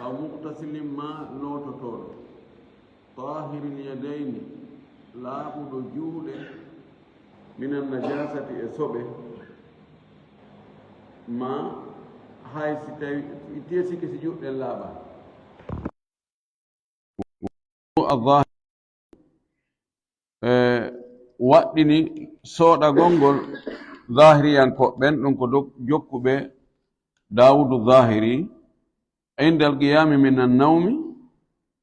أو مغتسل ما لو تطول طاهر اليدين لا بد جود من النجاسة إصابة ما هاي ستيسي كسجود اللابا الظاهر waɗɗini sooɗa gongol zahiriyankoɓɓen ɗum ko jokkuɓe dawudu zahiri inda alqiyami min annawmi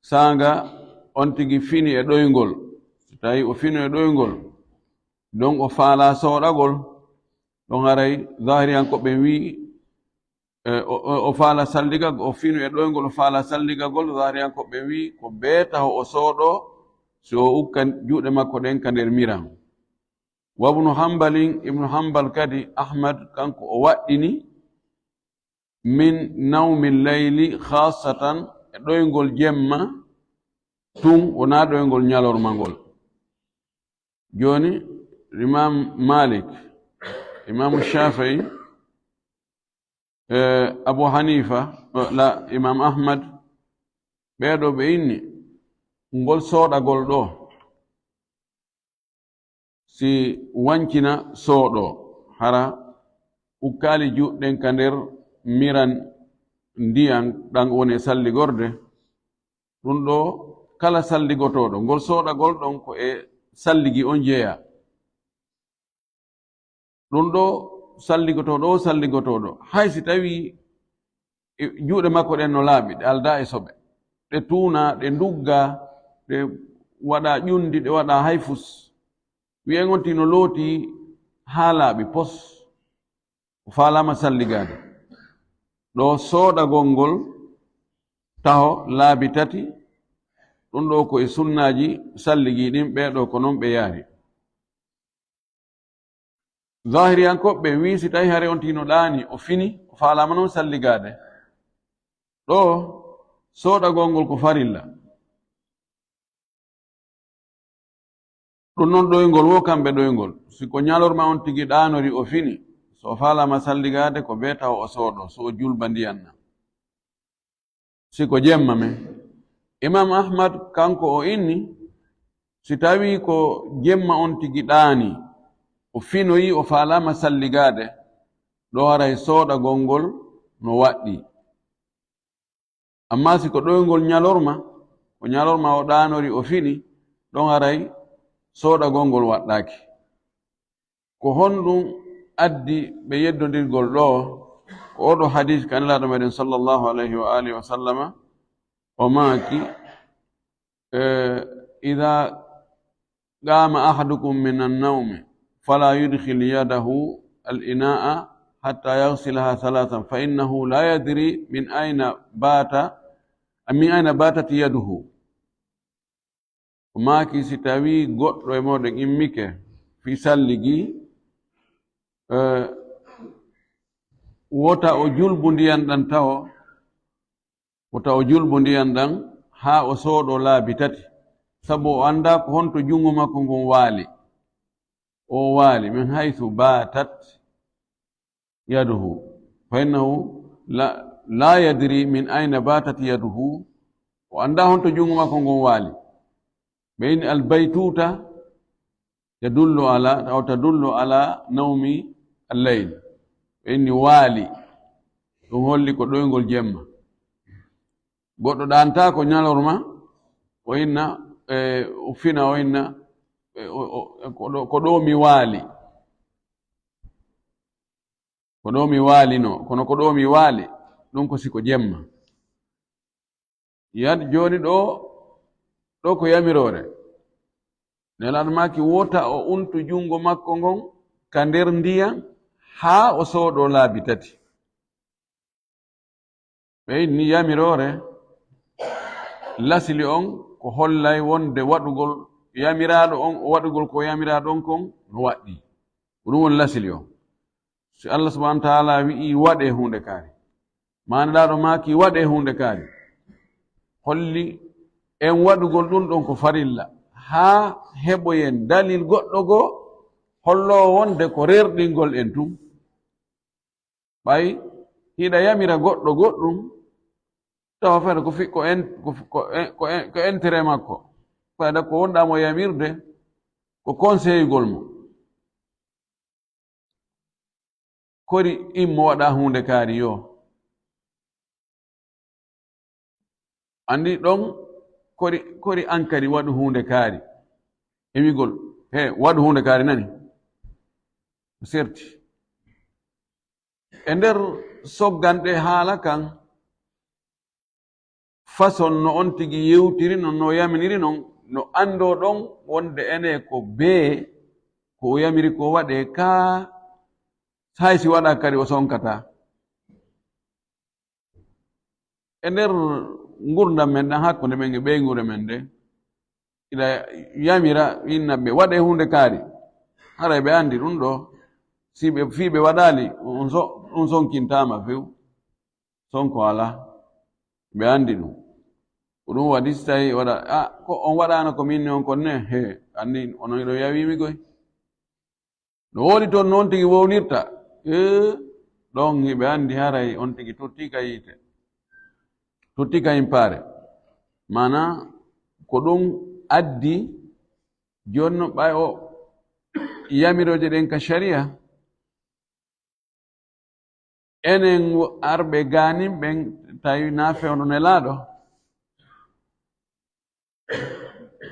sanga on tigi fini e ɗoygol tawi o fini e ɗoygol don o faala sooɗagol ɗon haray zahiriyankoɓe wi o faala salliga o fini e ɗoygol o faala salligagol zahiriyankoɓe wi ko beetaho o sooɗo so ukka juuɗe makko ɗen ka nder miran wa ibnu hambal kadi ahmad kanko o waɗɗini min nawmi leyli khasatan e ɗoygol jemma tun wona ɗoygol ñalormangol joni imam malik imam shafii abu hanifa la imam ahmad ɓeeɗo ɓe inni ngol sooɗagol ɗo si wancina sooɗo hara ukkali juɗɗen ka nder miran ndiyan ɗan woni salligorde ɗum ɗo kala salligotoɗo ngol sooɗagol ɗon ko e salligi on jeeya ɗum ɗo salligotoɗo hay si tawi juuɗe makko ɗen no laaɓi ɗe alda e soɓe ɗe tuuna ɗe ndugga ɗe waɗa ƴundi ɗe waɗa hayfus wi'en on tino looti haa laaɓi pos o faalama salligade ɗo sooɗagol ngol taho laabi tati ɗum ɗo ko e sunnaji salligi ɗin ɓeeɗo ko noon ɓe yaari zahiriyankoɓe wi si tawi hare on tino ɗaani o fini o faalama noon salligade ɗo sooɗagol ngol ko farilla ɗum noon ɗoygol wo kamɓe ɗoygol siko ñalorma on tigi ɗanori o fini so o faalama salligade ko beetawo o sooɗo so o julba ndiyanna siko jemma men imam ahmad kanko o inni si tawi ko jemma on tigi ɗaani o finoyi o faalama salligade ɗo haray sooɗagol ngol no waɗɗi amma siko ɗoygol ñalorma ko ñalorma o ɗanori o fini ɗon haray sooɗagol ngol waɗɗaki ko honɗum addi ɓe yeddodirgol ɗo ko oɗo hadis kanelaɗo meɗen sallllahu alayhi wa alihi wa sallama o maaki ida qama ahadukum min annawmi fala yudkhil yadahu al-ina'a hatta yaghsilaha thalathan fa innahu la yadri min ayna batat yaduhu o maaki si tawi goɗɗo e moɗon immike fi salligi wota o julbu ndiyan ɗan tawo wota o julbu ndiyan ɗan haa o sooɗo laabi tati sabu o annda ko honto jungo makko ngon waali o waali min haythu batat yaduhu fa innahu la yadri min ayna batat yaduhu o annda honto jungo makko ngon waali ɓeyni albaytuta tadullu ala nawmi alleyl ɓeyni waali ɗum holli ko ɗoygol jemma goɗɗo ɗanta ko ñalorma o inna o fina o inna ko ɗo mi waali kono ko ɗo mi waali ɗum ko siko jemma joni ɗo ko yamirore nelaɗo maki wota o untu jungo makko ngon ka nder ndiyam haa o sooɗo laabi tati ɓeyni yamirore lasili on ko hollay wonde waɗugol yamiraɗo on o waɗugol ko yamiraɗo on kon no waɗɗi ɗum woni lasili on si allah subahana wa taala wi'i waɗe hunde kaari maneɗaɗo maki waɗe hunde kaari holli en waɗugol ɗum ɗon ko farilla haa heɓoyen dalil goɗɗo goo hollowo wonde ko rerɗingol en tum ɓay hiɗa yamira goɗɗo goɗɗum tawa fayda ko intérêt makko fayda ko wonɗamo yamirde ko conseil gol mo kori immo waɗa hunde kaari yo andi ɗon kori ankari waɗu hunde kaari emigol he waɗu hunde kaari nani serti e nder sogganɗe haala kan façon no on tigi yewtiri non no yaminiri non no ando ɗon wonde ene ko bee ko o yamiri ko waɗe ka hay si waɗa kadi o sonkata e nder gurdam men ɗan hakkunde men e ɓeygure men de ila yamira innaɓe waɗe hunde kaari haray ɓe andi ɗum ɗo si ɓe fii ɓe waɗali ɗum sonkintama few sonko ala ɓe andi ɗum ko ɗum waɗi so tawi waɗa ko on waɗano ko minni on konne he anni ono ɗo yawimi koy no woɗi toon noon tigi wownirta ɗon ɓe andi haray on tigi tottika yiite tottika impare mana ko ɗum addi jonno ɓay o yamiroje ɗen ka sharia enen arɓe ganin ɓen tawi na fewno nelaɗo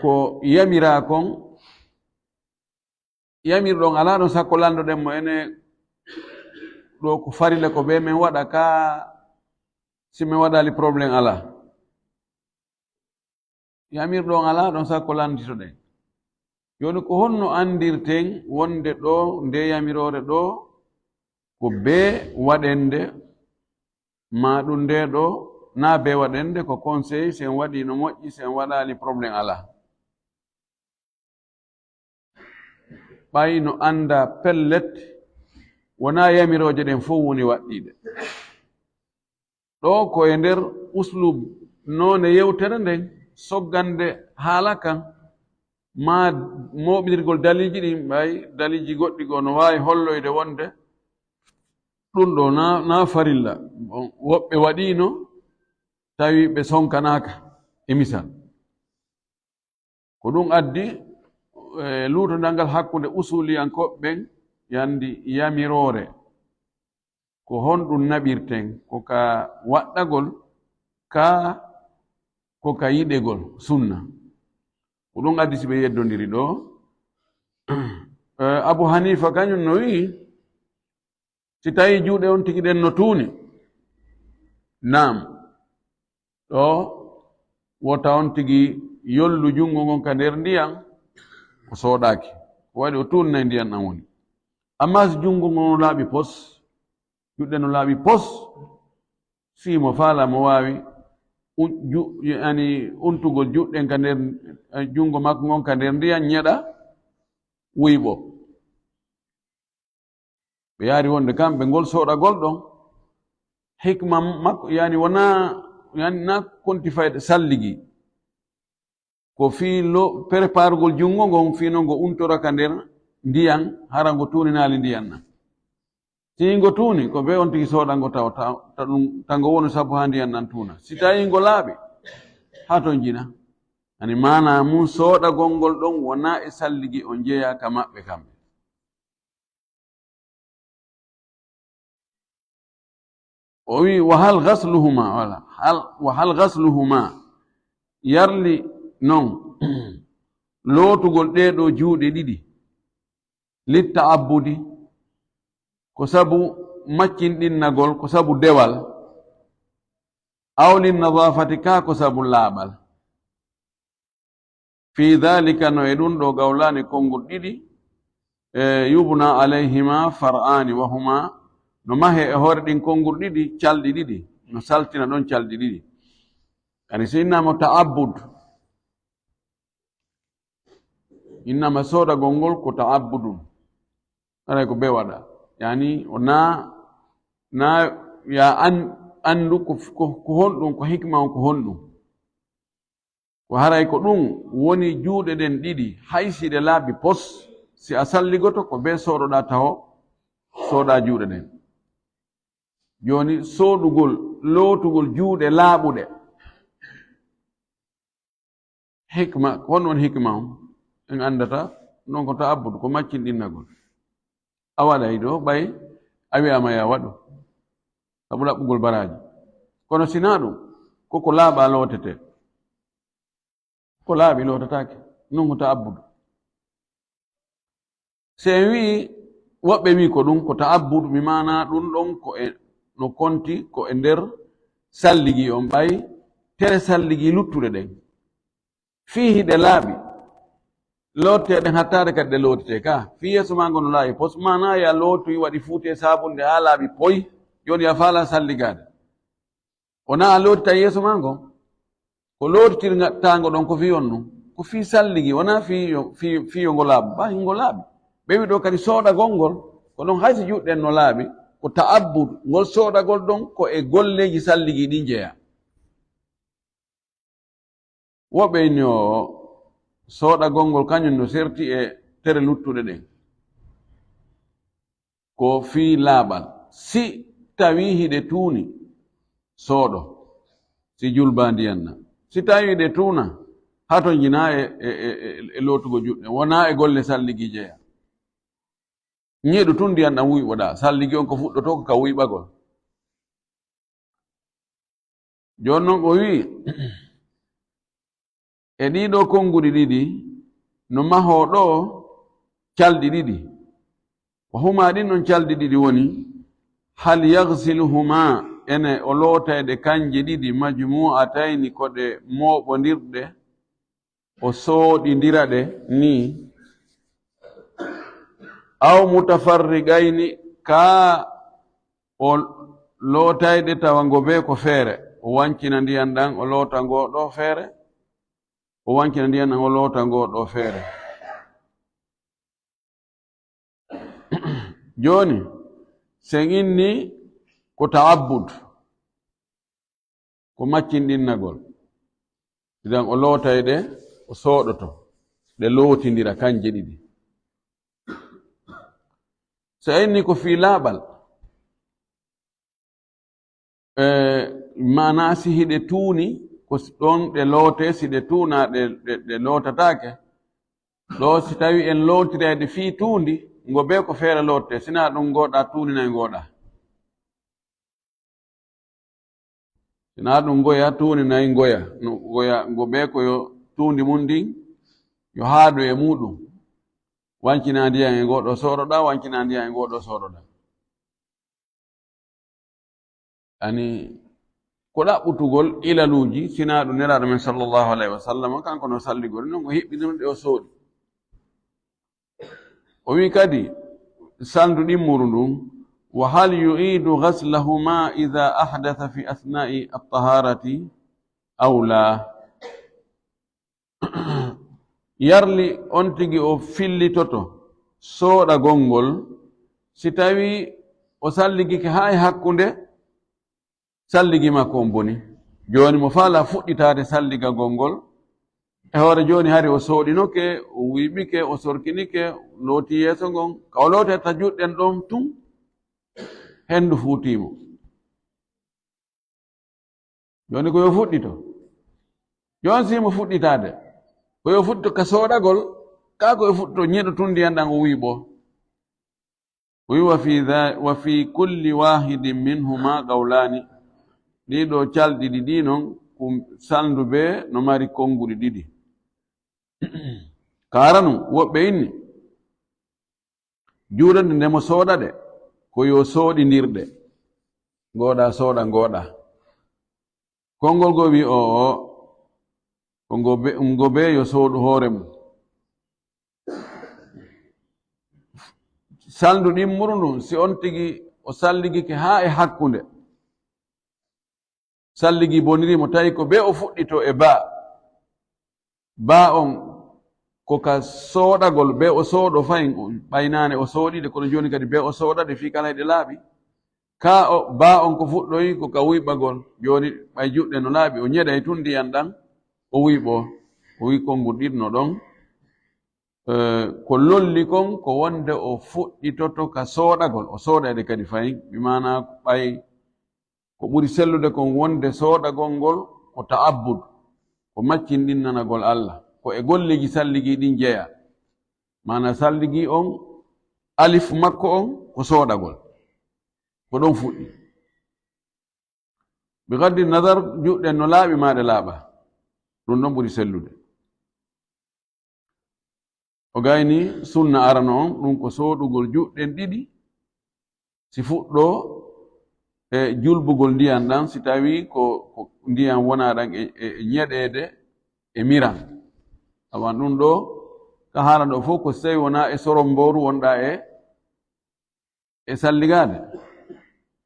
ko yamira kon yamirɗon ala ɗon sakko landoɗen mo ene ɗo ko farile ko ɓe men waɗa ka si min waɗali probléme ala yamirɗon ala ɗon sakko landitoɗen joni ko honno andirten wonde ɗo nde yamirore ɗo ko be waɗende ma ɗum nde ɗo na be waɗende ko conseil sen waɗi no moƴƴi sen waɗali probléme ala ɓay no anda pellet wona yamiroje ɗen fof woni waɗɗiɗe ɗo ko e nder uslub none yewtere nden soggande haala kan ma moɓidirgol daliji ɗin ɓay daliji goɗɗi go no wawi holloyde wonde ɗum ɗo na farilla woɓɓe waɗino tawi ɓe sonkanaka e misal ko ɗum addi lutodal ngal hakkude usuliyankoɓe ɓen yandi yamirore ko honɗum naɓirten ko ka waɗɗagol ka ko ka yiɗegol sunna ko ɗum addi si ɓe yeddodiri ɗo Abu Hanifa kañum no wi si tawi juuɗe on tigi ɗen no tuuni nam ɗo wota on tigi yollu jungo ngon ka nder ndiyam o soɗaki ko waɗi o tunnay ndiyam ɗam woni amma so jungo ngon no laaɓi pos juɗɗe no laaɓi pos simo faala mo wawi yani untugol juɗɗen ka nder jungo makko ngon ka nder ndiyam ñeɗa wuyɓo ɓe yaari wonde kamɓe ngol soɗagol ɗon hikma makko yani wona yani na konti fayde salligi ko fii prépargol jungo ngon fino ngo untora ka nder ndiyam hara ngo tuninali ndiyam nan si ngo tuuni ko ɓe on tigi soɗa ngo taw ɗum tango woni sabu ha ndiyam nan tuuna si tawi ngo laaɓi ha ton jina ani mana mum soɗagol ngol ɗon wona e salligi o jeeya ka maɓɓe kamɓe o wi wa hal gasluhuma yarli non lootugol ɗeɗo juuɗe ɗiɗi litta abbudi ko sabu maccinɗinnagol ko sabu dewal awlin nadafati ka ko sabu laaɓal fi dhalika no e ɗum ɗo gawlani konngol ɗiɗi yubna alayhima far'ani wa huma no mahe e hoore ɗin konngol ɗiɗi calɗi ɗiɗi no saltina ɗon calɗi ɗiɗi yani so innama ta'abbud innama soodagol ngol ko ta'abbudum aray ko be waɗa yani o na ya andu ko honɗum ko hikma on ko honɗum ko haray ko ɗum woni juuɗe ɗen ɗiɗi haysiɗe laabi pos si a salligoto ko be soɗoɗa tawo soɗa juuɗe ɗen joni soɗugol lootugol juuɗe laaɓuɗe hikma won hikma en andata non ko ta'abbud ko maccinɗinnagol a waɗay ɗo ɓay a wiyama ya waɗu sabu ɗaɓɓugol baraji kono sina ɗum koko laaɓa lootete ko laaɓi lootatake non ko ta'abbud se en wi woɓɓe wi ko ɗum ko ta'abbud mi mana ɗum ɗon ko e no konti ko e nder salligi on ɓay tere salligi luttuɗe ɗen fihi ɗe laaɓi lotteɗen hattade kadi ɗe lootete ka fi yeeso ma ngo no laaɓi pos mana ya lootoyi waɗi fuute sabunde ha laaɓi poy joni ya faala salligade wona a lootita yeeso ma ngo ko lootitir gattago ɗon ko fi on ɗum ko fi salligi wona fiyo ngo laaɓi ba ngo laaɓi ɓewi ɗo kadi sooɗagol ngol ko ɗon hayso juɗɗen no laaɓi ko ta'abbud ngol sooɗagol ɗon ko e golleji salligi ɗi jeeya woɓɓe inni o sooɗagol ngol kañum no serti e tere luttuɗe ɗen ko fii laaɓal si tawi hiɗe tuuni sooɗo si julba ndiyanna si tawi ɗe tuuna hato jina e lootugo juɗɗe wona e golle salligi jeeya ñiiɗo tun ndiyan ɗam wuyɓoɗa salligi on ko fuɗɗoto ko ka wuyɓagol joni noon o wi e ɗiɗo konguɗi ɗiɗi no mahoo ɗo calɗi ɗiɗi o huma ɗin non calɗi ɗiɗi woni hal yagsiluhuma ene o lootayɗe kanje ɗiɗi majmu'atayni ko ɗe mooɓodirɗe o sooɗidira ɗe ni aw mutafarriqayni ka o lootayɗe tawa ngo be ko feere o wancina ndiyan ɗan o loota ngo ɗo feere o wancina ndiyan ɗan o loota ngo ɗo feere joni sen inni ko ta'abbud ko maccinɗinnagol idan o lootayɗe o sooɗoto ɗe lootindira kanje ɗiɗi so inni ko fii laaɓal mana si hiɗe tuuni ko ɗon ɗe loote si ɗe tuuna ɗe lootatake ɗo si tawi en lootirede fii tuundi ngo be ko feere lootte sina ɗum ngoɗa tuuninayi ngoɗa sina ɗum ngoya tuuninayi ngoya ngo be ko yo tuundi mum ndin yo haadu e muɗum wancina ndiyan e ngoɗo sooɗoɗa wancina ndiyan e ngoɗo sooɗoɗa ani ko ɗaɓɓutugol ilaluji sina ɗum neraɗo men sallllahu alayhi wa sallam kanko no salligol non o hiɓɓinimɗe o sooɗi o wi kadi sandu ɗimmuru ndun wa hal yu'idu ghaslahuma ida ahdatha fi asna'i at-taharati aw la yarli on tigi o fillitoto sooɗagol ngol si tawi o salligike ha e hakkunde salligi makko on boni joni mo faala fuɗɗitade salligagol ngol e hoore joni hari o sooɗinoke o wiɓike o sorkinike looti yeeso ngon ka o lootata juɗɗen ɗon tun hendu fuutimo joni koyo fuɗɗito joni simo fuɗɗitade koyo fuɗɗito ka sooɗagol ka koyo fuɗɗito ñiɗo tun ndiyan ɗan o wiiɓo o wi wa fi kulli wahidin minhuma qawlani ɗiɗo calɗiɗi ɗi noon kum sandu be no mari konguɗi ɗiɗi karanu woɓɓe inni juuɗande ndemo sooɗaɗe ko yo sooɗidirɗe ngoɗa sooɗa ngoɗa konngol go wi o ko ngo be yo sooɗu hoore mum sandu ɗimmuru ndun si on tigi o salligike ha e hakkunde salligi bonirimo tawi ko be o fuɗɗito e ba on koka sooɗagol be o sooɗo fayin ɓaynane o sooɗiɗe kono joni kadi be o sooɗaɗe fi kala ɗe laaɓi ka o ba on ko fuɗɗoyi koka wuyɓagol joni ɓay juɗɗe no laaɓi o ñeɗay tun ndiyan ɗan o wuyɓo o wi konngol ɗiɗno ɗon ko lolli kon ko wonde o fuɗɗitoto ka sooɗagol o sooɗade kadi fayin bimana ɓay ko ɓuri sellude kon wonde sooɗagol ngol ko ta'abbud ko maccindinanagol Allah ko e golleji salligi ɗin jeeya mana salligi on alif makko on ko soodagol ko ɗon fuɗɗi bi gaddi nadar juɗɗen no laaɓi maɗe laaɓa ɗum ɗon ɓuri sellude o gayni sunna arano on ɗum ko soodugol juɗɗen ɗiɗi si fuɗɗo e julbugol ndiyan ɗan si tawi ko ndiyan wona ɗan e ñeɗede e miran awan ɗum ɗo ka haala ɗo fof ko so tawi wona e soromboru wonɗa e salligade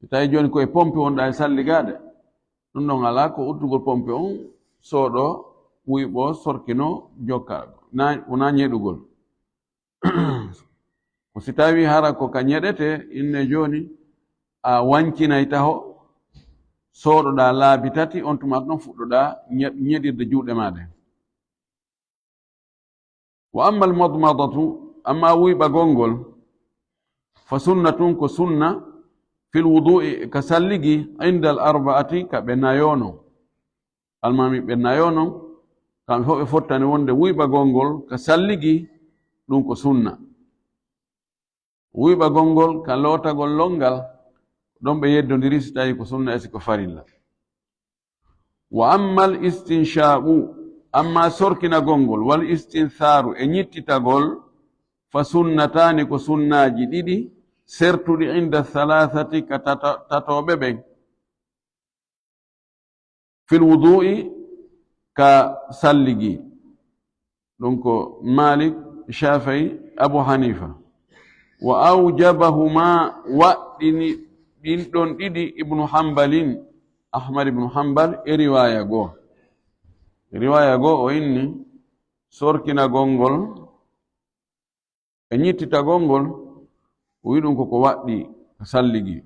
so tawi joni koye pompe wonɗa e salligade ɗum ɗon ala ko uddugol pompe on sooɗo wuyɓo sorkino jokka wona ñeɗugol ko si tawi hara ko ka ñeɗete inne joni a wancinay taho sooɗoɗa laabi tati on tuma ɗon fuɗɗoɗa ñeɗirde juuɗe maɗe wa amma almadmadatu amma wuyɓagol ngol fa sunnatun ko sunna fil wudu'i ka salligi inda al arba'ati ka ɓe nayono almami ɓe nayono kamɓe fof ɓe fottani wonde wuyɓagol ngol ka salligi ɗum ko sunna wuyɓagol ngol ka lootagol longal ɗon ɓe yeddodiri si tawi ko sunna e si ko farilla wa amma al istinshaqu amma sorkinagol ngol wal istintharu e ñittitagol fa sunnatani ko sunnaji ɗiɗi sertuɗi inda thalathati ka tatoɓe ɓen fil wudu'i ka salligi ɗum ko malik shafii abu hanifa wa aujabahuma waɗɗini ɗin ɗon ɗiɗi ibnu hambalin ahmad ibnu hambal e riwaya goo o inni sorkinagol ngol e ñittitagol ngol o wi ɗum koko waɗɗi salligi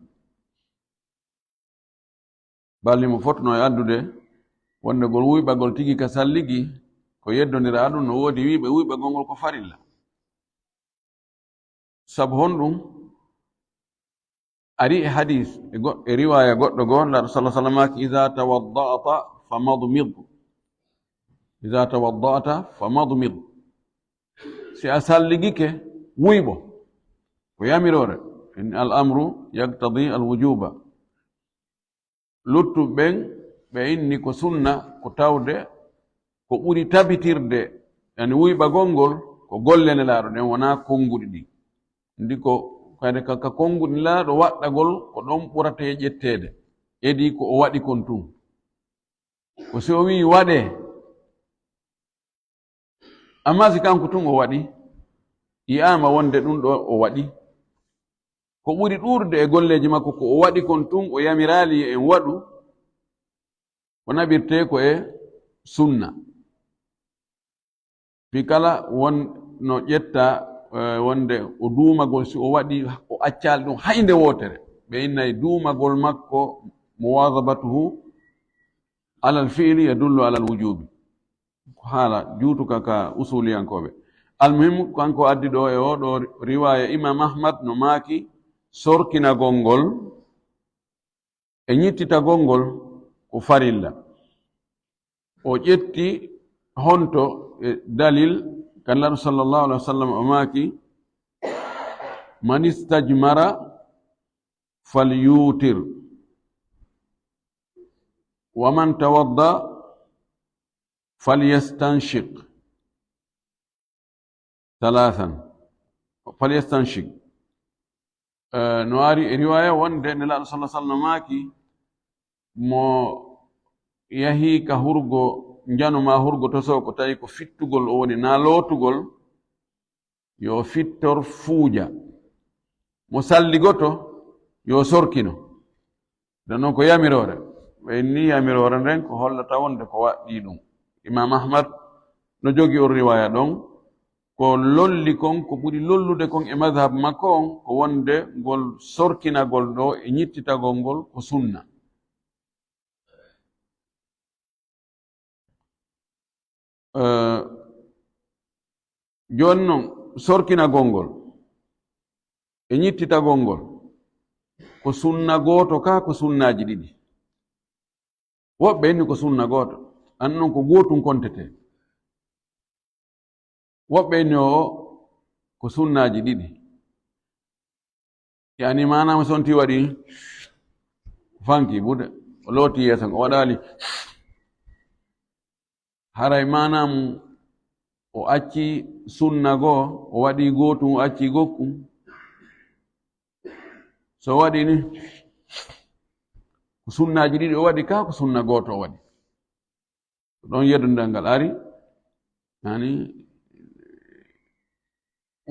balli mo fotno e addude wonde gol wuyɓagol tigi ka salligi ko yeddodira ɗum no woodi wiɓe wuyɓagol ngol ko farilla sabu honɗum ari e hadis e riwaya goɗɗo goo laɗo sallah sallamaki ida tawadda'ata famadmid si a salligike wuyɓo ko yamirore in al amru yaqtadi al wujuba luttu ɓen ɓe inni ko sunna ko tawde ko ɓuri tabitirde yani wuyɓagol ngol ko gollene laaɗo ɗen wona konguɗi ɗi ndi ko kadi ka konguɗi laaɗo waɗɗagol ko ɗon ɓurata e ƴettede edi ko o waɗi kon tun ko si o wi waɗe amma si kanko tun o waɗi yi'ama wonde ɗum ɗo o waɗi ko ɓuri ɗurde e golleji makko ko o waɗi kon tun o yamirali en waɗu ko naɓirte ko e sunna fi kala won no ƴetta wonde o duumagol si o waɗi o accali ɗum haynde wotere ɓe innayi duumagol makko muwadabatuhu alal fi'li yadullu alal wujubi ko haala juutuka ka usuliyankoɓe almuhimu kanko addi ɗo e oɗo riwaya imam ahmad no maaki sorkinagol ngol e ñittitagol ngol ko farilla o ƴetti honto e dalil kallaɗo sallllahu alih wa sallam o maaki man istajmara falyutir wa man tawadda falyastanshik no ari e riwaya wonde nelaɗo sallah sallam maaki mo yahi ka hurgo januma hurgo toso ko tawi ko fittugol o woni na lootugol yo fittor fuuja mo salligoto yo sorkino nden noon ko yamirore ɓe ni yamirore nden ko hollata wonde ko waɗɗi ɗum imam ahmad no jogi on riwaya ɗon ko lolli kon ko ɓuri lollude kon e madhab makko on ko wonde ngol sorkinagol ɗo e ñittitagol ngol ko sunna joni noon sorkinagol ngol e ñittitagol ngol ko sunna gooto ka ko sunnaji ɗiɗi woɓɓe inni ko sunna gooto annon ko gotum kontete woɓɓe no ko sunnaji ɗiɗi yani manama sonti waɗi fanki bude o looti yeeso o waɗali haray manam o acci sunna goo o waɗi gotum o acci gokkum so waɗi ni ko sunnaji ɗiɗi o waɗi ka ko sunna goto o waɗi ɗon yeddundal ngal ari yani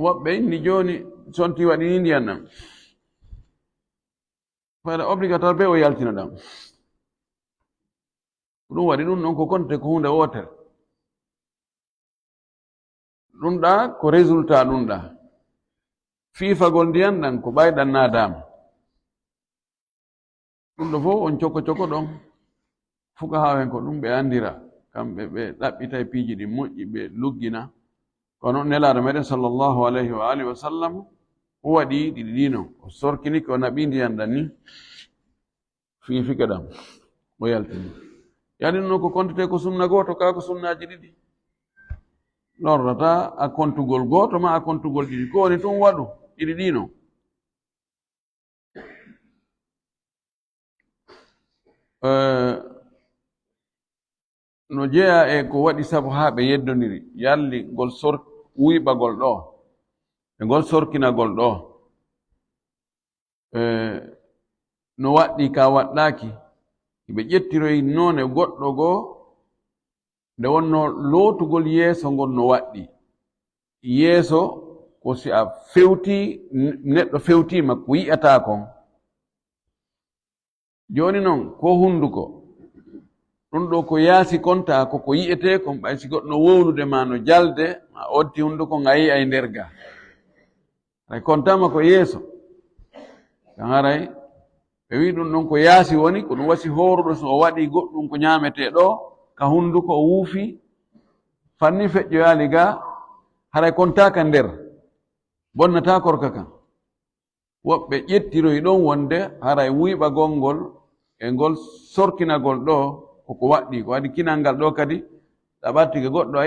woɓɓe inni joni sonti waɗi ni ndiyan ɗam fayda obligatoire be o yaltina ɗam ɗum waɗi ɗum ɗon ko konte ko hunde wotere ɗum ɗa ko résultat ɗum ɗa fiifagol ndiyan ɗan ko ɓayɗan nadama ɗum ɗo fof on coko coko ɗon fuka hawen ko ɗum ɓe andira kamɓe ɓe ɗaɓɓita piiji ɗi moƴƴi ɓe luggina kono nelaɗo meɗen sallllahu alayhi wa alihi wa sallam o waɗi ɗiɗi ɗino o sorkini ko naɓi ndiyan ɗan ni fiifike ɗam o yaltini yani ɗum noon ko kontete ko sunna goto ka ko sunnaji ɗiɗi lordata a kontugol goto ma a kontugol ɗiɗi ko woni tun waɗu ɗiɗi ɗino no jeeya e ko waɗi sabu ha ɓe yeddodiri yalli ngol wuyɓagol ɗo e ngol sorkinagol ɗo no waɗɗi ka waɗɗaki ɓe ƴettiroyi none goɗɗo goo nde wonno lootugol yeeso ngol no waɗɗi yeeso ko si a fewti neɗɗo fewtima ko yi'ata kon joni noon ko hunduko ɗum ɗo ko yaasi konta koko yi'ete kon ɓay si goɗɗo no wownude ma no jalde ma oddi hunduko nga yi'ay nder ga ay kontama ko yeeso kan haray ɓe wi ɗum ɗon ko yaasi woni ko ɗum wasi horuɗo so o waɗi goɗɗum ko ñamete ɗo ka hunduko o wuufi fanni feƴƴoyali ga haray kontaka nder bonnata korka kan woɓɓe ƴettiroyi ɗon wonde haray wuyɓagol ngol e ngol sorkinagol ɗo koko waɗɗi ko waɗi kinal ngal ɗo kadi ɗaɓartike goɗɗo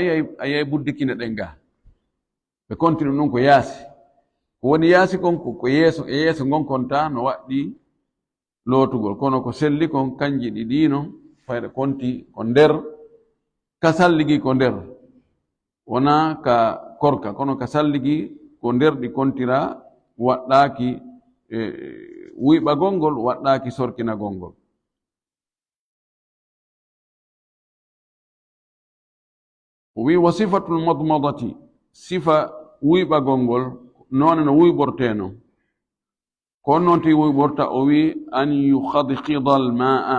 ayiyay buddikine ɗen ga ɓe kontinu ɗum ko yaasi ko woni yaasi kon ko yeeso e yeeso ngon konta no waɗɗi lootugol kono ko selli kon kanji ɗiɗino fayda konti ko nder ka salligi ko nder wona ka korka kono ka salligi ko nder ɗi kontira waɗɗaki wuyɓagol ngol waɗɗaki sorkinagol ngol o wi wa sifatul madmadati sifa wuyɓagol ngol noone no wuyɓorteno ko noon ti wuyɓorta o wi an yukhadkhida al ma'a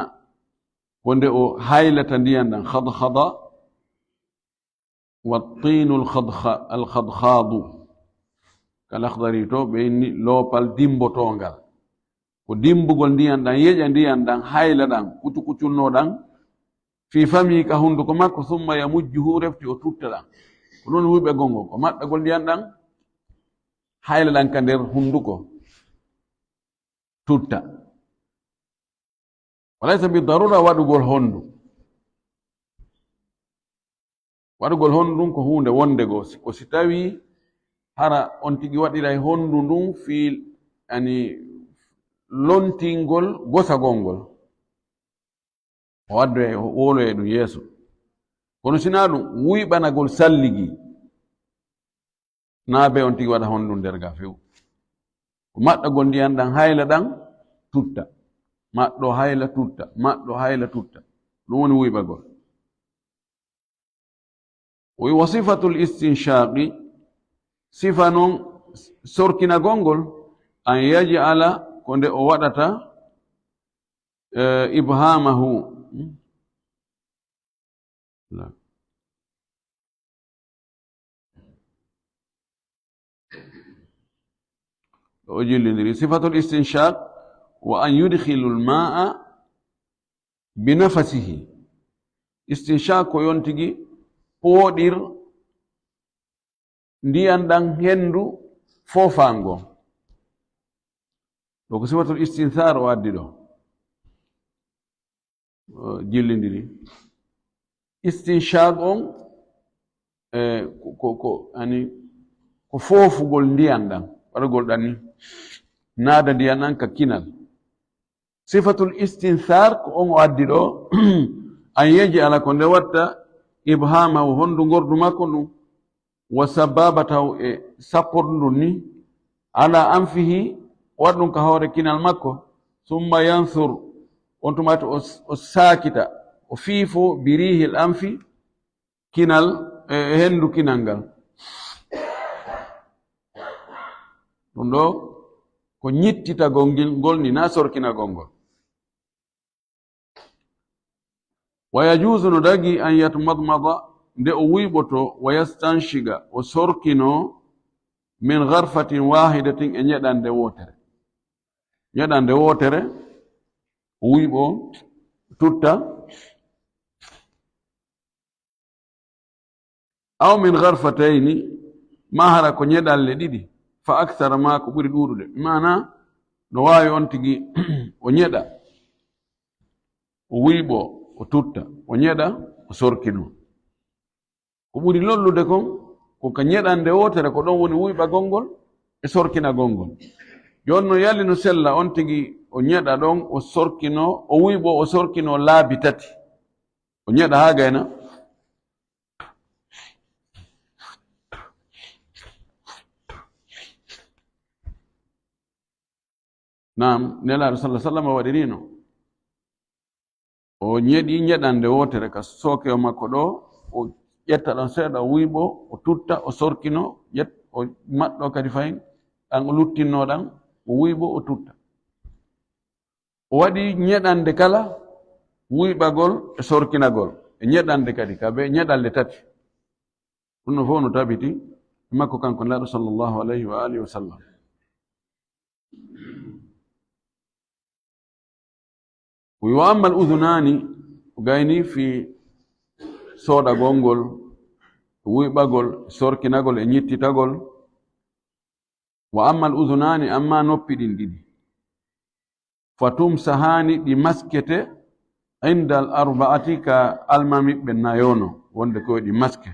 wonde o haylata ndiyan ɗan khadkhada wa tinu al khadkhadu kala akhdari to ɓe inni loopal dimbotongal ko dimbugol ndiyan ɗan yeƴa ndiyan ɗan hayla ɗan kucu kucunno ɗan fi fami ka hunduko makko summa yamujjuhu refti o tutta ɗan ko ɗon wuyɓe gongo ko maɗɗagol ndiyan ɗan hayla ɗan ka nder hunduko tutta walaysa bi darura waɗugol hondu waɗugol hondu ɗum ko hunde wonde goo ko si tawi hara on tigi waɗiray hondu ndun fi ani lontingol gosagol ngol o waddo e woloye ɗum yeeso kono sina ɗum wuyɓanagol salligi na be on tigi waɗa hondu nder ga few ko maɗɗagol ndiyan ɗan hayla ɗan tutta maɗɗo hayla tutta maɗɗo hayla tutta ɗum woni wuyɓagol o wi wa sifatul istinshaqi sifa noon sorkinagol ngol an yaj'ala ko nde o waɗata ibhamahu o jillidiri sifatul istinshaq wa an yudkhilu lmaa binafasihi istinshaq ko yontigi pooɗir ndiyan ɗan hendu fofango ɗo ko sifatul istinthar o addi ɗo jillidiri istinshaq on ko foofugol ndiyan ɗan waɗagol ɗan ni naada ndiyan ɗan ka kinal. Sifatul istinthar ko on o addi ɗo an yeji ala ko nde watta ibhamahu hondu gordu makko ɗum wa sababatahu e sappordu ndun ni ala anfihi waɗ ɗum ka hoore kinal makko summa yansur on tumati o sakita o fiifo birihil anfi kinal e hendu kinal ngal ɗum ɗo ko ñittitagol ngol ni na sorkinagol ngol. Wa yajuzu no dagi an yatmadmada nde o wiɓoto wa yastanshiga o sorkino min garfatin wahidatin e ñeɗande wotere. ñeɗande wotere o wiɓo tutta aw min garfatayni ma hara ko ñeɗalle ɗiɗi fa akthara ma ko ɓuri ɗuɗude mana no wawi on tigi o ñeɗa o wiɓo o tutta o ñeɗa o sorkino ko ɓuri lollude kon ko ka ñeɗande wotere ko ɗon woni wuyɓagol ngol e sorkinagol ngol. Joni no yalli no sella on tigi o ñeɗa ɗon o sorkino o wiɓo o sorkino laabi tati o ñeɗa ha gayna nam nelaɗo sallah sallam waɗirino o ñeɗi ñeɗande wotere ka sookeo makko ɗo o ƴetta ɗon seeɗa o wiɓo o tutta o sorkino o maɗɗo kadi fayin ɗan o luttinno ɗan o wiɓo o tutta o waɗi ñeɗande kala wuyɓagol e sorkinagol e ñeɗande kadi ka be ñeɗalle tati ɗum no fof no tabiti e makko kanko nelaɗo sallllahu alayhi wa alihi wa sallam. Wa amma al udhunani gayni fi soɗagol ngol wuyɓagol sorkinagol e ñittitagol. Wa amma al udhunani amma noppi ɗin ɗiɗi fatum sahani ɗi maskete inda al arba'ati ka almamiɓɓe nayono wonde koye ɗi maske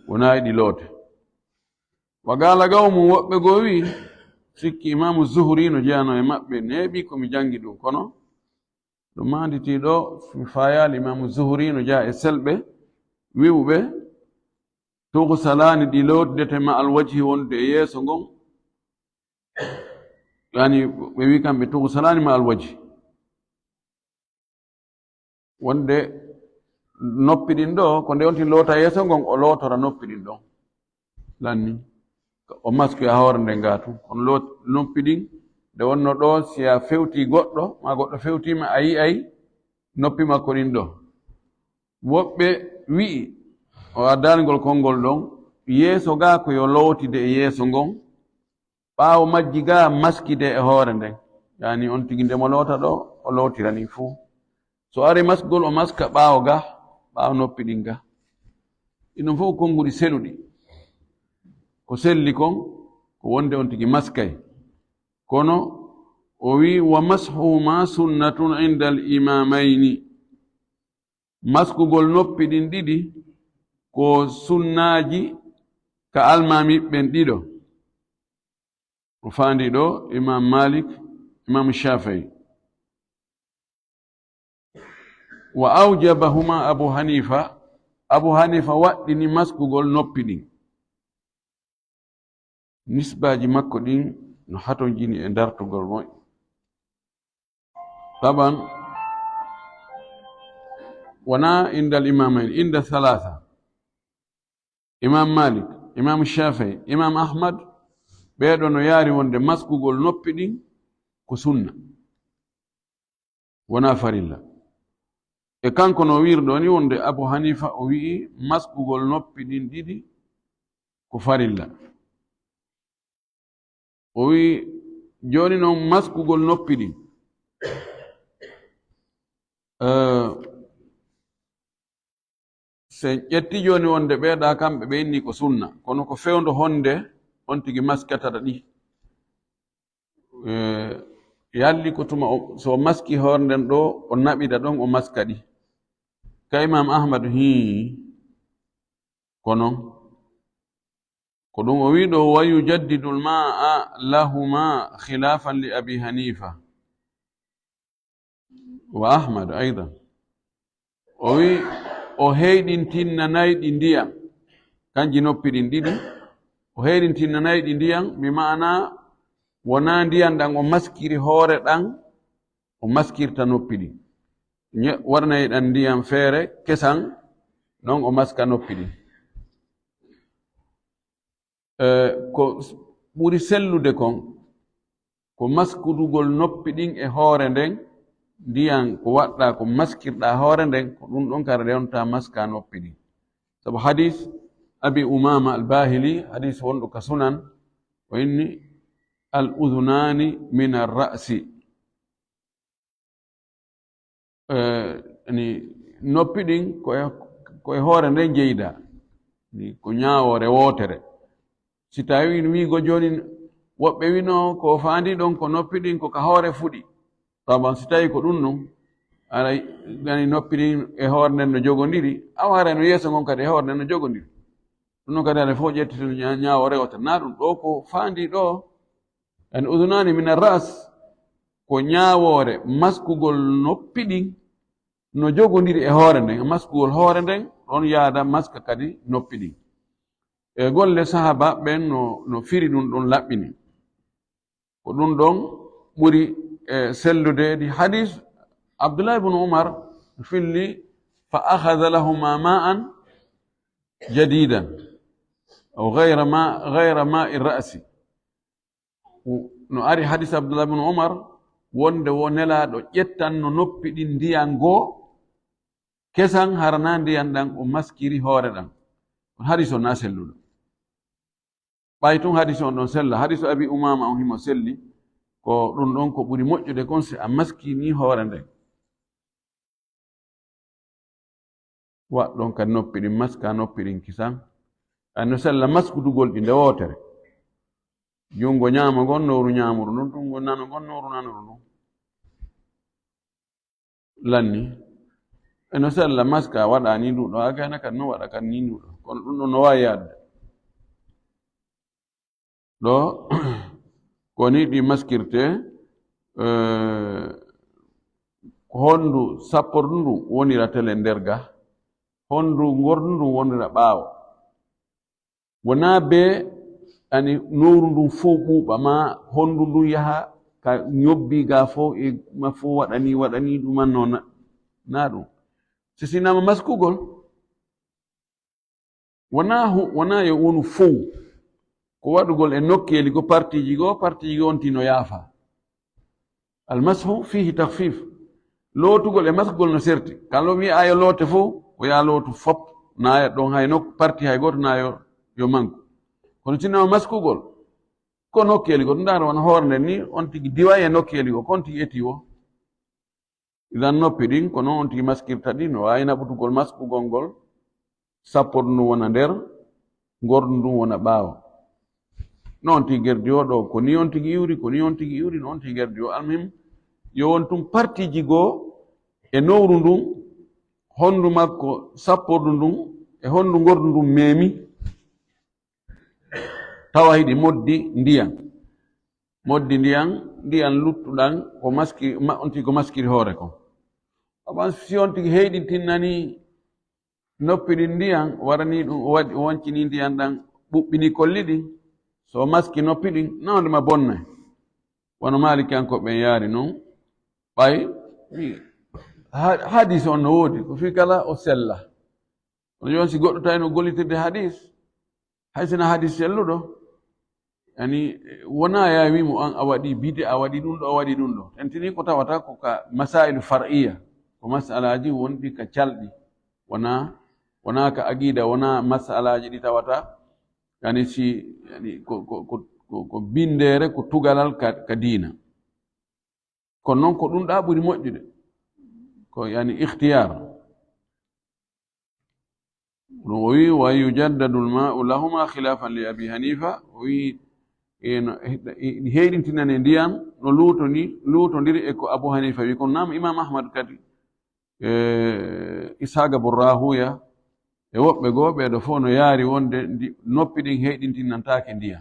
wona ɗi loote. Wa gala gawmum woɓɓe go wi sikki imamu zuhri no jeyano e maɓɓe neeɓi komi jangi ɗum kono ɗum manditiɗo mi fayal imamu zuhri no jeya e selɓe wiwɓe tughsalani ɗi lotdete ma alwajhi wonde e yeeso ngon yani ɓe wi kamɓe tughsalani ma alwajhi wonde noppi ɗin ɗo ko nde wonti loota yeeso ngon o lootora noppi ɗin ɗon lanni o masque a hoore nde ngatu on noppi ɗin nde wonno ɗo si a fewti goɗɗo ma goɗɗo fewtima a yi'ay noppi makko ɗin ɗo. Woɓɓe wi'i o addanigol konngol ɗon yeeso ga ko yo lootide e yeeso ngon ɓaawo majji ga maskide e hoore nden yani on tigi nde mo loota ɗo o lootirani fuu so ari masgol o maska ɓaawo ga ɓaawo noppi ɗin ga ɗiɗum fof konnguɗi seɗuɗi ko selli kon ko wonde on tigi maskay kono o wi wa mashuhuma sunnatun inda al imamayni maskugol noppi ɗin ɗiɗi ko sunnaji ka almamiɓɓen ɗiɗo o faandi ɗo imam malik imam shafii wa aujabahuma abu hanifa waɗɗini maskugol noppi ɗin nisbaji makko ɗin no hato jini e dartugol moy taban wona indal imamain inda thalatha imam malik imam shafii imam ahmad ɓeeɗo no yaari wonde maskugol noppi ɗin ko sunna wona farilla e kanko no wirɗo ni wonde abu hanifa o wi'i maskugol noppi ɗin ɗiɗi ko farilla o wi joni noon maskugol noppi ɗin se ƴetti joni wonde ɓeeɗa kamɓe ɓe inni ko sunna kono ko fewndo honde on tigi maskatata ɗi yalli ko tuma so maski hoore nden ɗo o naɓida ɗon o maska ɗi كإمام أحمد هي كنون كدوم ويدو ويجدد الماء لهما خلافا لأبي حنيفة وأحمد أيضا وي وهيدين تين نايد إنديا كان جنوبي إنديا وهيدين تين نايد إنديا بمعنى ونانديا دان ومسكير هورة دان ومسكير تنوبي warna yiɗan ndiyam feere kesan non o maska noppi ɗi ko ɓuri sellude kon ko maskudugol noppi ɗin e hoore nden ndiyam ko waɗɗa ko maskirɗa hoore nden ko ɗum ɗon kara rewta maska noppi ɗin sabu hadis abi umama albahili hadis wonɗo ka sunan o inni al udunani min arra'si ni noppi ɗin koye hoore nden jeyda ni ko ñaawore wootere si tawi wiigo joni woɓɓe wino ko faandi ɗon ko noppi ɗin ko ka hoore fuɗi taban si tawi ko ɗum ɗum aɗa gani noppi ɗin e hoore nden no jogondiri aw hara no yeeso ngon kadi e hoore nden no jogondiri ɗum ɗon kadi ala fof ƴettito ñaawore wotere na ɗum ɗo ko faandi ɗo an udunani min arras ko ñaawore maskugol noppi ɗin no jogondiri e hoore nden maskugol hoore nden ɗon yaada maska kadi noppi ɗin e golle sahaba ɓen no firi ɗum ɗon laɓɓini ko ɗum ɗon ɓuri sellude di hadis abdullah ibn umar filli fa akhadha lahuma ma'an jadidan aw ghayra ma'i ra'si no ari hadis abdullah ibn umar wonde wo nelaɗo ƴettanno noppi ɗin ndiyan goo kesan harana ndiyan ɗan o maskiri hoore ɗan hadis o na selluɗo ɓay tun hadis on ɗon sella hadis o abi umama on himo selli ko ɗum ɗon ko ɓuri moƴƴude kon si a maskini hoore nden waɗɗon kadi noppi ɗin maska noppi ɗin kisan no sella maskudugol ɗi nde wootere jungo ñaama gon nowru ñaamuru ɗum jungo nano gon nowru nanuru ɗum lanni eno sella maska waɗa ni nduɗo ha gayna kadi no waɗa kadi ni nduɗo kono ɗum ɗon no wawi yadde ɗo koni ɗi maskirte hondu sappordu ndu wonira tele nder ga hondu gordu ndu wonira ɓaawo wona be ani nowru ndun fof ɓuuɓa ma hondu ndun yaha ka ñobbi ga fof e ma fof waɗani ɗuman no na ɗum si sinama maskugol wona yo wonu fow ko waɗugol e nokkeli ko partiji goo on tino yaafa almashu fihi tahfif lootugol e maskugol no serti kala wi ayo loote fof o ya lootu fop naya ɗon hay nok parti hay goto nayo yo manku kono sinama maskugol ko nokkeli go ndaro wona hoore nden ni on tigi diwa e nokkeli go kon tigi eti o idan noppi ɗin ko noon on tigi maskirta ɗi no wawi naɓutugol maskugol ngol sappordu ndu wona nder gordu ndun wona ɓaawo non tigi gerdi o ɗo ko ni on tigi iwri ko ni on tigi iwri no on tigi gerdi o almuhim yo won tum partiji goo e nowru ndun hondu makko sappordu ndun e hondu gordu ndun meemi tawa hiɗi moddi ndiyan luttuɗan ko maskiri on tigi ko maskiri hoore kon aɓan si on tigi heyɗi tinnani noppi ɗin ndiyan warani ɗum o wancini ndiyan ɗan ɓuɓɓini kolli ɗin so maski noppi ɗin nawdema bonnay wono malikiyankoɓe yaari noon ɓay hadis on no woodi ko fi kala o sella on jon si goɗɗo tawi no gollitirde hadis hay sina hadis selluɗo yani wona ya wimo an a waɗi bide a waɗi ɗum ɗo a waɗi ɗum ɗo tentini ko tawata ko ka masailu far'iya ko masalaji wonɗi ka calɗi wona ka aqida wona masalaji ɗi tawata yani si yani ko bindere ko tugalal ka diina kono noon ko ɗum ɗa ɓuri moƴƴude ko yani ikhtiyar ɗum o wi wa yujaddadu lmau lahuma khilafan li abi hanifa o wi heyɗintinane ndiyan no luutodiri e ko abu hanifa wi kono nama imam ahmad kadi Isaga Burrahuya e woɓɓe goo ɓeeɗo fof no yaari wonde noppi ɗin heyɗintinnantaake ndiya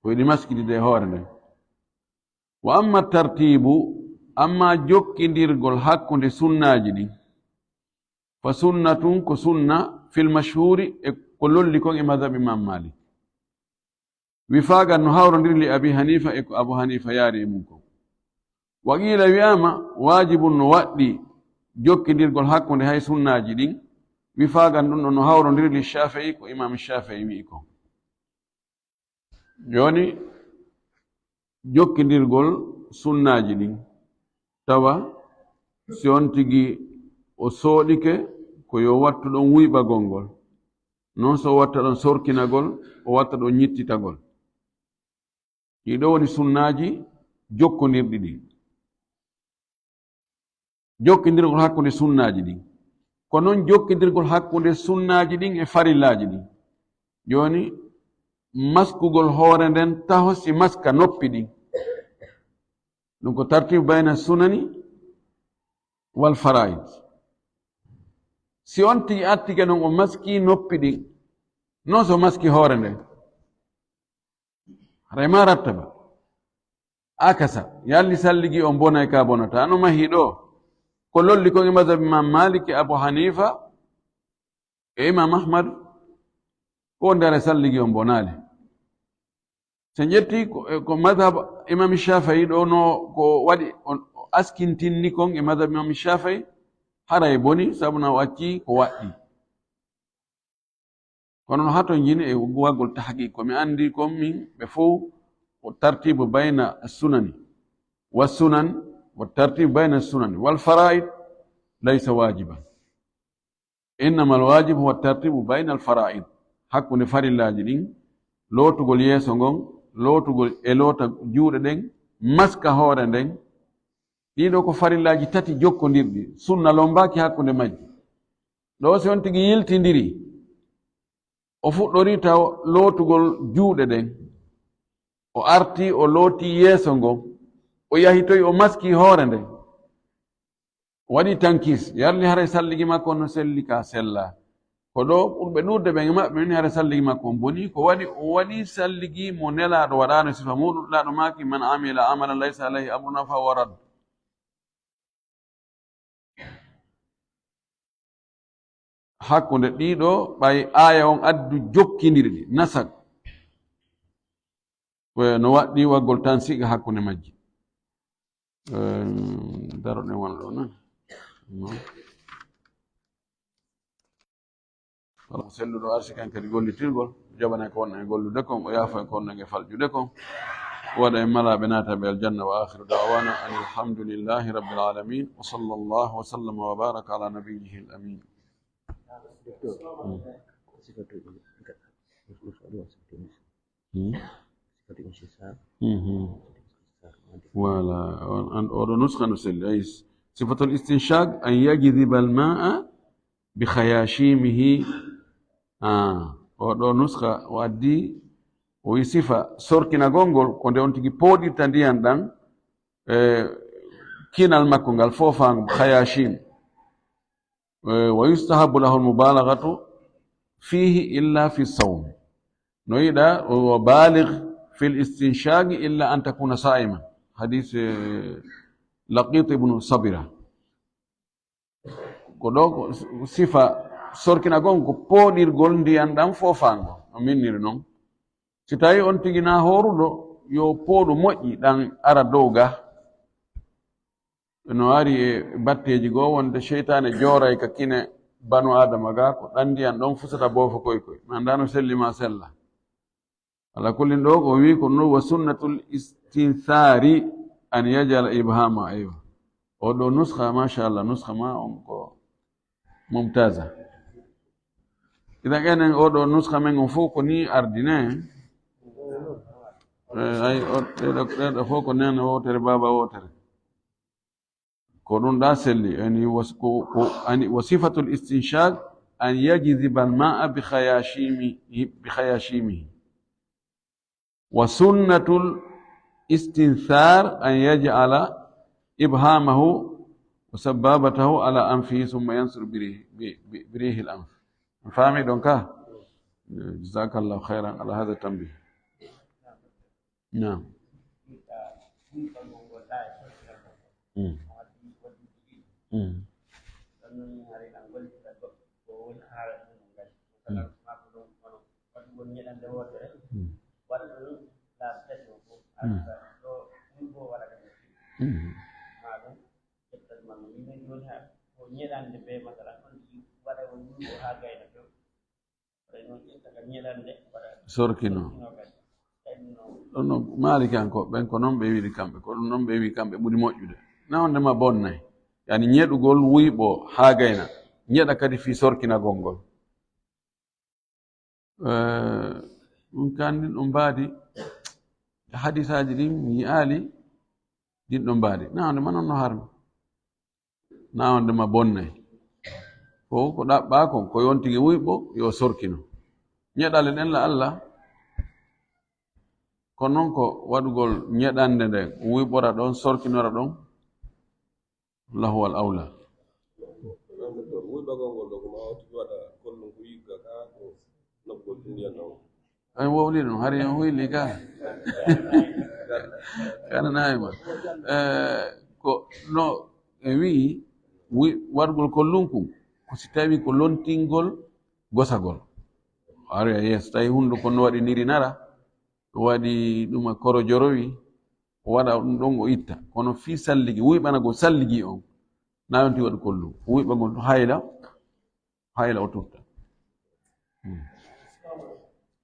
ko yiɗi maskidide e hoore nden. Wa amma tartibu, amma jokkindirgol hakkunde sunnaaji ɗin, fa sunnatun ko sunna fil mashhuri e ko lolli kon e madhab imam Malik. Wifaagan no hawrondiri li Abi Hanifa e ko Abu Hanifa yaari e mum kon. Wa qiila wiyama wajibun no waɗɗi jokkindirgol hakkunde hay sunnaaji ɗin, wifaagan ɗum ɗo no hawrondiri li Shafi'i ko imam Shafi'i wi'i kon. Joni jokkindirgol sunnaaji ɗin tawa si on tigi o sooɗike ko yo wattu ɗon wuyɓagol ngol, non so watta ɗon sorkinagol, o watta ɗon ñittitagol. ɗiɗo woni sunnaaji jokkondirɗi ɗin. Jokkindirgol hakkunde sunnaaji ɗin ko noon jokkindirgol hakkunde sunnaaji ɗin e farillaaji ɗin. Joni maskugol hoore nden taho si maska noppi ɗin, ɗum ko tartibu bayna sunani wal faraid. Si on tigi attike noon o maski noppi ɗin, non so maski hoore nden rema rattaba akasa yalli salligi on bona e ka bonata no mahi ɗo ko lolli kon e madhab imam Malik e Abu Hanifa e imam Ahmad ko ndare salligi on bonale. So ƴetti ko madhab imam Shafi'i ɗo no ko waɗi o askintinni kon e madhab imam Shafi'i hara e boni sabuna o acci ko waɗɗi. kono no hato jini e waggol tahqiq ko mi andi kon min ɓe fof o tartibu bayna sunani والسنن والترتيب بين السنن والفرائض ليس واجبا، إنما الواجب هو الترتيب بين الفرائض. حق نفر الله جدين لو تقول يسونغون لو تقول إلوتا جود دين مسك هورا دين ɗiɗo ko farillaji tati jokkondirɗi sunna lombaki hakkunde majji. ɗo si on tigi yiltindiri o fuɗɗori taw lootugol juuɗe ɗen, o arti o looti yeeso ngon, o yahi toyi o maski hoore nden, o waɗi tankis yarli hara salligi makko no selli ka sella. ko ɗo ɓurɓe ɗurde ɓen maɓɓe min hara salligi makko on boni ko waɗi o waɗi salligi mo nelaɗo waɗano sifa muɗum ɗaɗo maki man amila amalan laysa alayhi amruna fa huwa rad. hakkunde ɗiɗo ɓay aya on addu jokkindirɗi nasak no waɗɗi waggol tan siga hakkunde majji. daroɗen wona ɗo nan wala selluɗo arsi kan kadi gollitirgol jaɓana ko wonna e gollude kon o yaafa ko wonna e falƴude kon waɗa e malaɓe naata ɓe aljanna. Wa akhiru da'wana an alhamdulillahi rabbil alamin wa sallallahu wa sallama wa baraka ala nabiyyihi al amin. Voilà, oɗo nuskha no selli ay sifatul istinshaq an yajdiba al ma'a bi khayashimihi. oɗo nuskha o addi o wi sifa sorkinagol ngol ko nde on tigi pooɗirta ndiyan ɗan kinal makko ngal fofango khayashim. wa yustahabu lahu almubalaghatu fihi illa fi sawm. no yiɗa o baligh fi listinshaqi illa an takuna sa'iman. hadith Laqit ibnu Sabira. ko ɗo sifa sorkinagol ko pooɗirgol ndiyan ɗan fofango no minniri noon. si tawi on tigi na horuɗo yo pooɗu moƴƴi ɗan ara dow ga. no ari e batteji goo wonde cheytane jooray ka kine banu adama ga ko ɗan ndiyan ɗon fusata boofo koykoy nandano sellima sella. ala kullin ɗo ko wi ko no wa sunnatul istinthari an yajala ibhama. aywa oɗo nuskha machallah nuskha ma on ko mumtaza. idan enen oɗo nuskha men on fof ko ni ardine ay ɗeɗo fof ko nene wotere baba wotere ko ɗum ɗa selli ani wa sifatul istinshaq an yajziba al ma'a bi khayashimihi wa sunnatul istinthar an yaj'ala ibhamahu وسبابته على أنفه ثم ينصر بريه الأنف. فاهمي دونك؟ جزاك الله خيرا على هذا التنبيه. نعم. Sorkino no maali kanko ɓen ko noon ɓe wiɗi kamɓe ko ɗum noon ɓe wi kamɓe ɓuri moƴƴude nawndema bonnay yani ñeɗugol wuyɓo haa gayna ñeɗa kadi fi sorkinagol ngol ɗum kan ɗin ɗo mbaadi hadisaji ɗin mi yi'aali ɗin ɗo mbaadi nawndema noon no harmi nawndema bonnay ko ko ɗaɓɓa kon ko yontigi wuyɓo yo sorkino ñeɗale ɗen la Allah kono noon ko waɗugol ñeɗande nde wuyɓora ɗon sorkinora ɗon lahu al awla. ay wowli ɗum har en huyli ka kananayima ko no e wii waɗugol kollunkum ko si tawi ko lontingol gosagol ari a yeeso tawi hunduko no waɗi niri nara waɗi ɗum koro jorowi o waɗa ɗum ɗon o itta kono fi salligi wuyɓanago salligi on na yonti waɗi kollu wuyɓagol to hayla o tutta.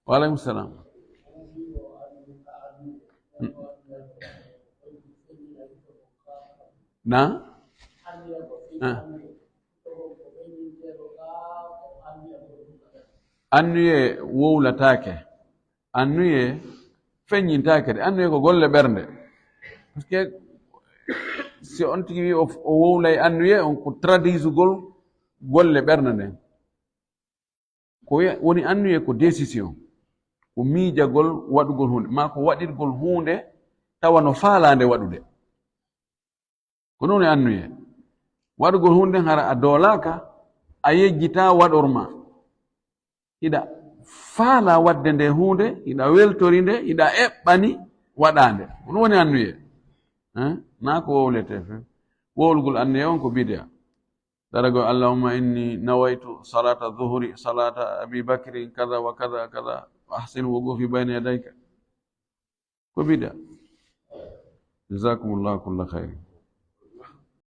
Waaleykum salam. Na annuye wowlatake annuye feññintake de annuye ko golle ɓernde par ce que si on tigi wi o wowlay annuye on ko tradisugol golle ɓernde nden ko woni annuye ko décision ko miijagol waɗugol hunde ma ko waɗirgol hunde tawa no faalande waɗude ko noon e annuye waɗugol hunde hara a doolaka a yejjita waɗorma hiɗa faala wadde nde hunde hiɗa weltori nde hiɗa eɓɓani waɗande ko ɗum woni annuye na ko wowlete fe wowlugol annuye on ko bid'a darago allahumma inni nawaytu salata dhuhri salata abi bakrin kada wa kada kada ahsin wuqufi bayna yadayka ko bid'a. jazakumullahu kulla khairin.